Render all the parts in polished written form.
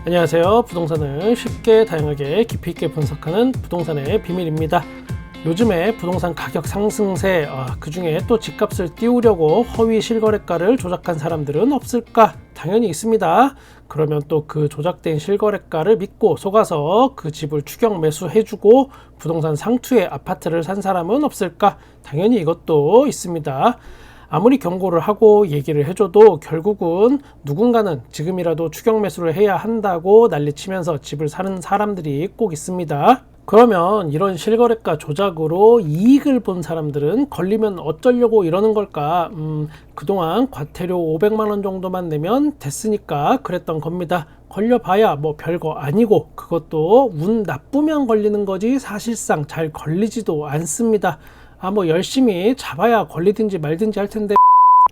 안녕하세요. 부동산을 쉽게 다양하게 깊이 있게 분석하는 부동산의 비밀입니다. 요즘에 부동산 가격 상승세, 그 중에 또 집값을 띄우려고 허위 실거래가를 조작한 사람들은 없을까? 당연히 있습니다. 그러면 또 그 조작된 실거래가를 믿고 속아서 그 집을 추격 매수해주고 부동산 상투의 아파트를 산 사람은 없을까? 당연히 이것도 있습니다. 아무리 경고를 하고 얘기를 해줘도 결국은 누군가는 지금이라도 추격 매수를 해야 한다고 난리치면서 집을 사는 사람들이 꼭 있습니다. 그러면 이런 실거래가 조작으로 이익을 본 사람들은 걸리면 어쩌려고 이러는 걸까? 그동안 과태료 500만원 정도만 내면 됐으니까 그랬던 겁니다. 걸려봐야 뭐 별거 아니고 그것도 운 나쁘면 걸리는 거지 사실상 잘 걸리지도 않습니다. 뭐 열심히 잡아야 걸리든지 말든지 할 텐데.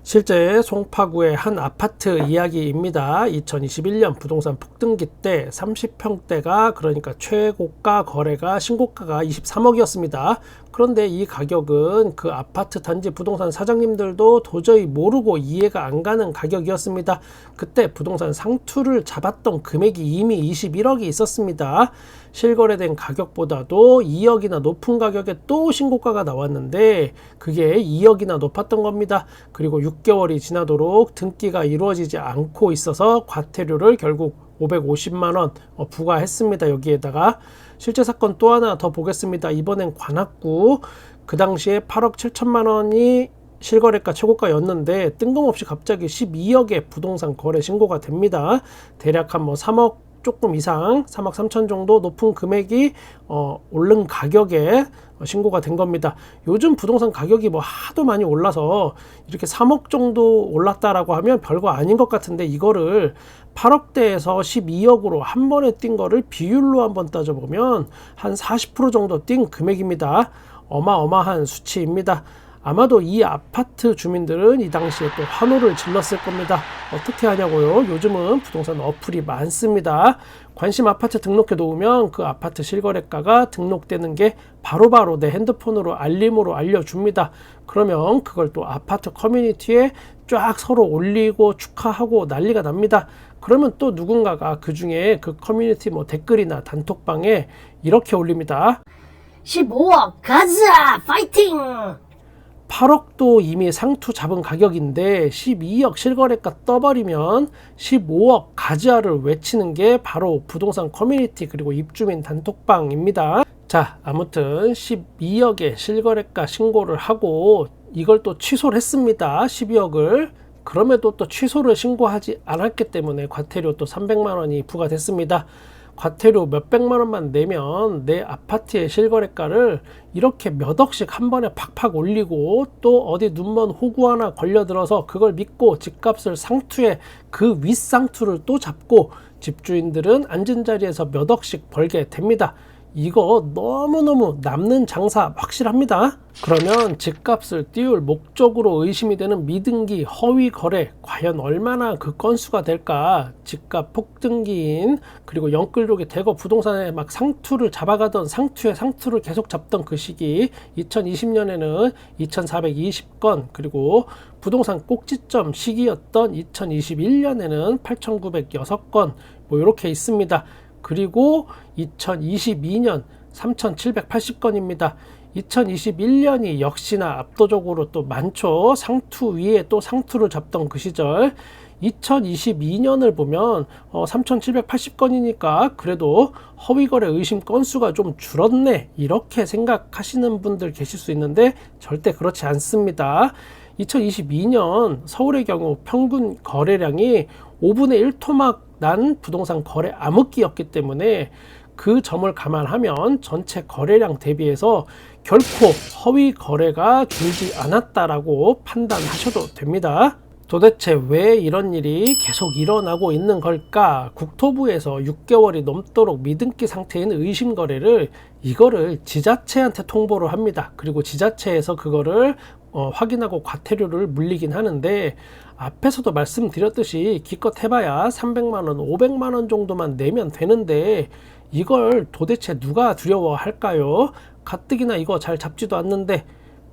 실제 송파구의 한 아파트 이야기입니다. 2021년 부동산 폭등기 때 30평대가 그러니까 최고가 거래가 신고가가 23억이었습니다. 그런데 이 가격은 그 아파트 단지 부동산 사장님들도 도저히 모르고 이해가 안 가는 가격이었습니다. 그때 부동산 상투를 잡았던 금액이 이미 21억이 있었습니다. 실거래된 가격보다도 2억이나 높은 가격에 또 신고가가 나왔는데 그게 2억이나 높았던 겁니다. 그리고 6개월이 지나도록 등기가 이루어지지 않고 있어서 과태료를 결국 550만원 부과했습니다. 여기에다가 실제 사건 또 하나 더 보겠습니다. 이번엔 관악구, 그 당시에 8억 7천만원이 실거래가 최고가였는데 뜬금없이 갑자기 12억의 부동산 거래 신고가 됩니다. 대략 한 3억 조금 이상, 3억 3천 정도 높은 금액이 오른 가격에 신고가 된 겁니다. 요즘 부동산 가격이 하도 많이 올라서 이렇게 3억 정도 올랐다라고 하면 별거 아닌 것 같은데 이거를 8억대에서 12억으로 한 번에 뛴 거를 비율로 한번 따져보면 한 40% 정도 뛴 금액입니다. 어마어마한 수치입니다. 아마도 이 아파트 주민들은 이 당시에 또 환호를 질렀을 겁니다. 어떻게 하냐고요? 요즘은 부동산 어플이 많습니다. 관심 아파트 등록해 놓으면 그 아파트 실거래가가 등록되는 게 바로바로 내 핸드폰으로 알림으로 알려줍니다. 그러면 그걸 또 아파트 커뮤니티에 쫙 서로 올리고 축하하고 난리가 납니다. 그러면 또 누군가가 그 중에 그 커뮤니티 댓글이나 단톡방에 이렇게 올립니다. 15억 가자 파이팅! 8억도 이미 상투 잡은 가격인데 12억 실거래가 떠버리면 15억 가즈아를 외치는 게 바로 부동산 커뮤니티 그리고 입주민 단톡방입니다. 자, 아무튼 12억의 실거래가 신고를 하고 이걸 또 취소를 했습니다. 12억을. 그럼에도 또 취소를 신고하지 않았기 때문에 과태료 또 300만원이 부과됐습니다. 과태료 몇백만 원만 내면 내 아파트의 실거래가를 이렇게 몇 억씩 한 번에 팍팍 올리고 또 어디 눈먼 호구 하나 걸려들어서 그걸 믿고 집값을 상투에 그 윗상투를 또 잡고 집주인들은 앉은 자리에서 몇 억씩 벌게 됩니다. 이거 너무너무 남는 장사 확실합니다. 그러면 집값을 띄울 목적으로 의심이 되는 미등기 허위 거래 과연 얼마나 그 건수가 될까? 집값 폭등기인 그리고 영끌족이 대거 부동산에 막 상투를 잡아가던 상투에 상투를 계속 잡던 그 시기 2020년에는 2420건 그리고 부동산 꼭지점 시기였던 2021년에는 8906건 이렇게 있습니다. 그리고 2022년 3780건입니다. 2021년이 역시나 압도적으로 또 많죠. 상투 위에 또 상투를 잡던 그 시절 2022년을 보면 3780건이니까 그래도 허위거래 의심 건수가 좀 줄었네 이렇게 생각하시는 분들 계실 수 있는데 절대 그렇지 않습니다. 2022년 서울의 경우 평균 거래량이 5분의 1토막 난 부동산 거래 암흑기였기 때문에 그 점을 감안하면 전체 거래량 대비해서 결코 허위 거래가 줄지 않았다라고 판단하셔도 됩니다. 도대체 왜 이런 일이 계속 일어나고 있는 걸까? 국토부에서 6개월이 넘도록 미등기 상태인 의심 거래를 이거를 지자체한테 통보를 합니다. 그리고 지자체에서 그거를 확인하고 과태료를 물리긴 하는데 앞에서도 말씀드렸듯이 기껏 해봐야 300만원, 500만원 정도만 내면 되는데 이걸 도대체 누가 두려워할까요? 가뜩이나 이거 잘 잡지도 않는데.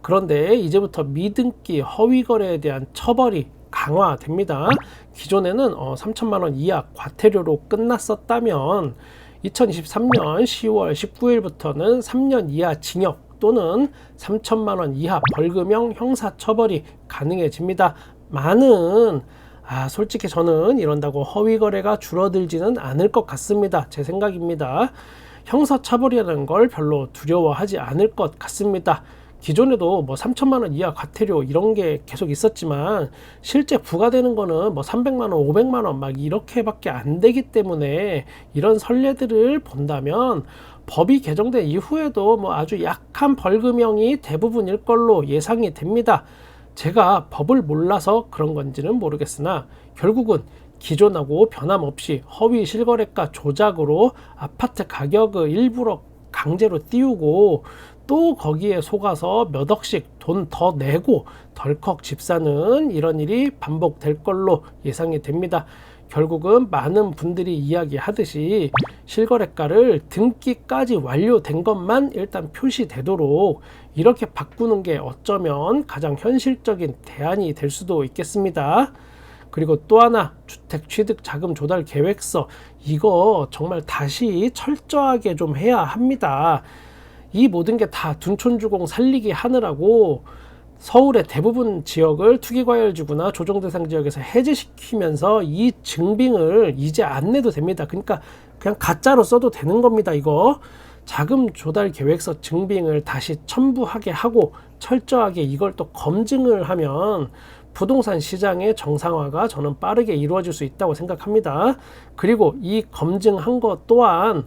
그런데 이제부터 미등기 허위거래에 대한 처벌이 강화됩니다. 기존에는 3천만 원 이하 과태료로 끝났었다면 2023년 10월 19일부터는 3년 이하 징역 또는 3천만 원 이하 벌금형 형사처벌이 가능해집니다. 솔직히 저는 이런다고 허위 거래가 줄어들지는 않을 것 같습니다. 제 생각입니다. 형사처벌이라는 걸 별로 두려워하지 않을 것 같습니다. 기존에도 3천만 원 이하 과태료 이런 게 계속 있었지만 실제 부과되는 거는 300만 원, 500만 원 막 이렇게밖에 안 되기 때문에 이런 선례들을 본다면 법이 개정된 이후에도 아주 약한 벌금형이 대부분일 걸로 예상이 됩니다. 제가 법을 몰라서 그런 건지는 모르겠으나 결국은 기존하고 변함없이 허위 실거래가 조작으로 아파트 가격을 일부러 강제로 띄우고 또 거기에 속아서 몇 억씩 돈 더 내고 덜컥 집 사는 이런 일이 반복될 걸로 예상이 됩니다. 결국은 많은 분들이 이야기하듯이 실거래가를 등기까지 완료된 것만 일단 표시되도록 이렇게 바꾸는 게 어쩌면 가장 현실적인 대안이 될 수도 있겠습니다. 그리고 또 하나, 주택 취득 자금 조달 계획서, 이거 정말 다시 철저하게 좀 해야 합니다. 이 모든 게 다 둔촌주공 살리기 하느라고 서울의 대부분 지역을 투기과열지구나 조정대상 지역에서 해제시키면서 이 증빙을 이제 안 내도 됩니다. 그러니까 그냥 가짜로 써도 되는 겁니다. 이거 자금 조달 계획서 증빙을 다시 첨부하게 하고 철저하게 이걸 또 검증을 하면 부동산 시장의 정상화가 저는 빠르게 이루어질 수 있다고 생각합니다. 그리고 이 검증한 것 또한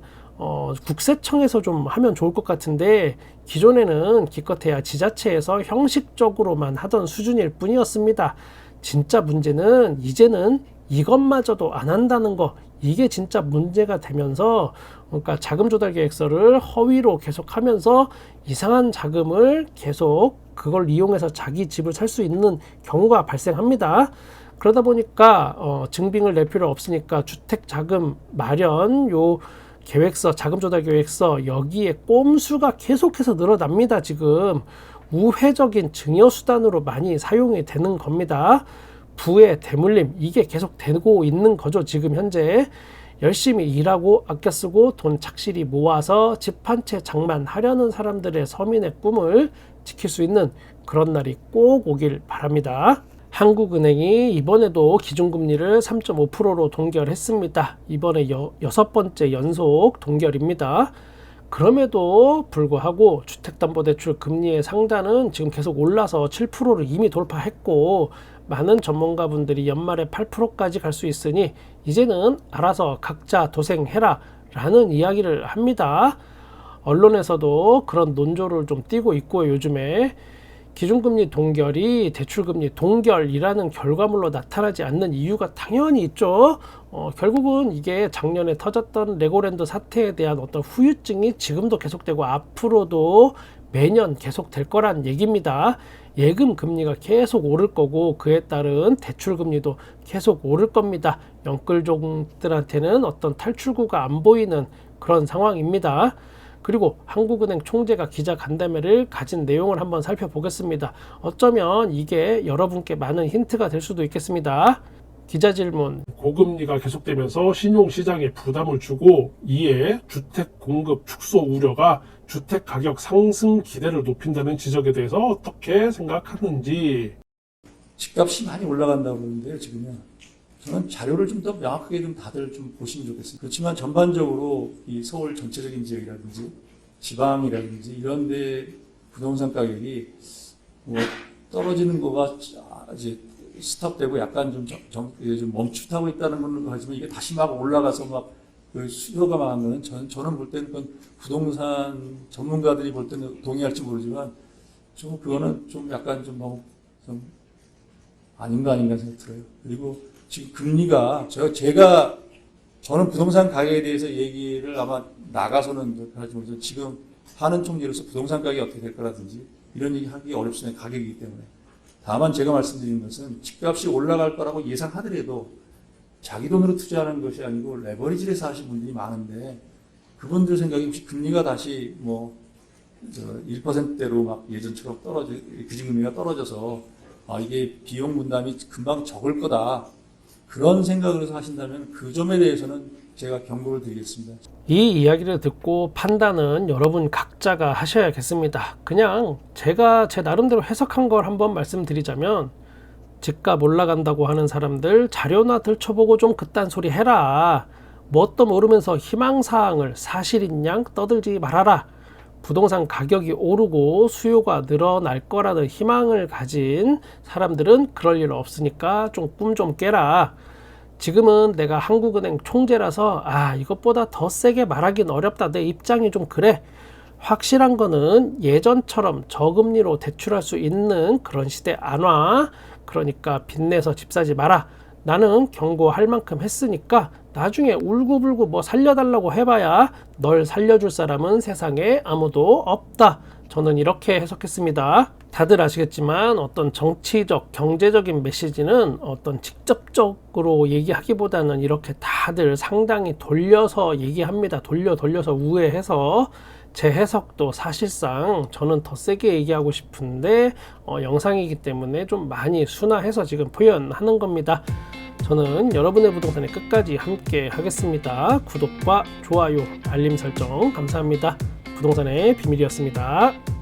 국세청에서 좀 하면 좋을 것 같은데 기존에는 기껏해야 지자체에서 형식적으로만 하던 수준일 뿐이었습니다. 진짜 문제는 이제는 이것마저도 안 한다는 거, 이게 진짜 문제가 되면서 그러니까 자금 조달 계획서를 허위로 계속하면서 이상한 자금을 계속 그걸 이용해서 자기 집을 살 수 있는 경우가 발생합니다. 그러다 보니까 증빙을 낼 필요 없으니까 주택 자금 마련 계획서, 자금 조달 계획서 여기에 꼼수가 계속해서 늘어납니다. 지금 우회적인 증여 수단으로 많이 사용이 되는 겁니다. 부의 대물림 이게 계속 되고 있는 거죠. 지금 현재 열심히 일하고 아껴 쓰고 돈 착실히 모아서 집 한 채 장만하려는 사람들의 서민의 꿈을 지킬 수 있는 그런 날이 꼭 오길 바랍니다. 한국은행이 이번에도 기준금리를 3.5%로 동결했습니다. 이번에 6번째 연속 동결입니다. 그럼에도 불구하고 주택담보대출 금리의 상단은 지금 계속 올라서 7%를 이미 돌파했고 많은 전문가분들이 연말에 8%까지 갈 수 있으니 이제는 알아서 각자 도생해라 라는 이야기를 합니다. 언론에서도 그런 논조를 좀 띄고 있고요. 요즘에 기준금리 동결이 대출금리 동결이라는 결과물로 나타나지 않는 이유가 당연히 있죠. 결국은 이게 작년에 터졌던 레고랜드 사태에 대한 어떤 후유증이 지금도 계속되고 앞으로도 매년 계속될 거란 얘기입니다. 예금 금리가 계속 오를 거고 그에 따른 대출 금리도 계속 오를 겁니다. 영끌족들한테는 어떤 탈출구가 안 보이는 그런 상황입니다. 그리고 한국은행 총재가 기자간담회를 가진 내용을 한번 살펴보겠습니다. 어쩌면 이게 여러분께 많은 힌트가 될 수도 있겠습니다. 기자 질문. 고금리가 계속되면서 신용시장에 부담을 주고 이에 주택 공급 축소 우려가 주택 가격 상승 기대를 높인다는 지적에 대해서 어떻게 생각하는지. 집값이 많이 올라간다고 그러는데요, 지금요. 저는 자료를 좀 더 명확하게 좀 다들 좀 보시면 좋겠습니다. 그렇지만 전반적으로 이 서울 전체적인 지역이라든지 지방이라든지 이런 데 부동산 가격이 떨어지는 거가 이제 스탑되고 약간 좀 멈칫하고 있다는 걸로 하지만 이게 다시 막 올라가서 막 수요가 많은 거는 저는 볼 때는 그건 부동산 전문가들이 볼 때는 동의할지 모르지만 좀 그거는 좀 약간 좀 너무 좀 아닌가 생각이 들어요. 그리고 지금 금리가 저는 부동산 가격에 대해서 얘기를 아마 나가서는 하지 모르지만 지금 하는 총리로서 부동산 가격이 어떻게 될 거라든지 이런 얘기 하기 어렵습니다. 가격이기 때문에. 다만 제가 말씀드린 것은 집값이 올라갈 거라고 예상하더라도 자기 돈으로 투자하는 것이 아니고 레버리지를 해서 하신 분들이 많은데 그분들 생각이 혹시 금리가 다시 1%대로 막 예전처럼 기준금리가 떨어져서 이게 비용 분담이 금방 적을 거다. 그런 생각을 해서 하신다면 그 점에 대해서는 제가 경고를 드리겠습니다. 이 이야기를 듣고 판단은 여러분 각자가 하셔야겠습니다. 그냥 제가 제 나름대로 해석한 걸 한번 말씀드리자면, 집값 올라간다고 하는 사람들 자료나 들춰보고 좀 그딴 소리 해라. 뭣도 모르면서 희망사항을 사실인 양 떠들지 말아라. 부동산 가격이 오르고 수요가 늘어날 거라는 희망을 가진 사람들은 그럴 일 없으니까 좀 꿈 좀 깨라. 지금은 내가 한국은행 총재라서 이것보다 더 세게 말하긴 어렵다. 내 입장이 좀 그래. 확실한 거는 예전처럼 저금리로 대출할 수 있는 그런 시대 안 와. 그러니까 빚내서 집 사지 마라. 나는 경고할 만큼 했으니까 나중에 울고불고 뭐 살려달라고 해봐야 널 살려줄 사람은 세상에 아무도 없다. 저는 이렇게 해석했습니다. 다들 아시겠지만 어떤 정치적, 경제적인 메시지는 어떤 직접적으로 얘기하기보다는 이렇게 다들 상당히 돌려서 얘기합니다. 돌려서 우회해서. 제 해석도 사실상 저는 더 세게 얘기하고 싶은데 영상이기 때문에 좀 많이 순화해서 지금 표현하는 겁니다. 저는 여러분의 부동산에 끝까지 함께 하겠습니다. 구독과 좋아요, 알림 설정 감사합니다. 부동산의 비밀이었습니다.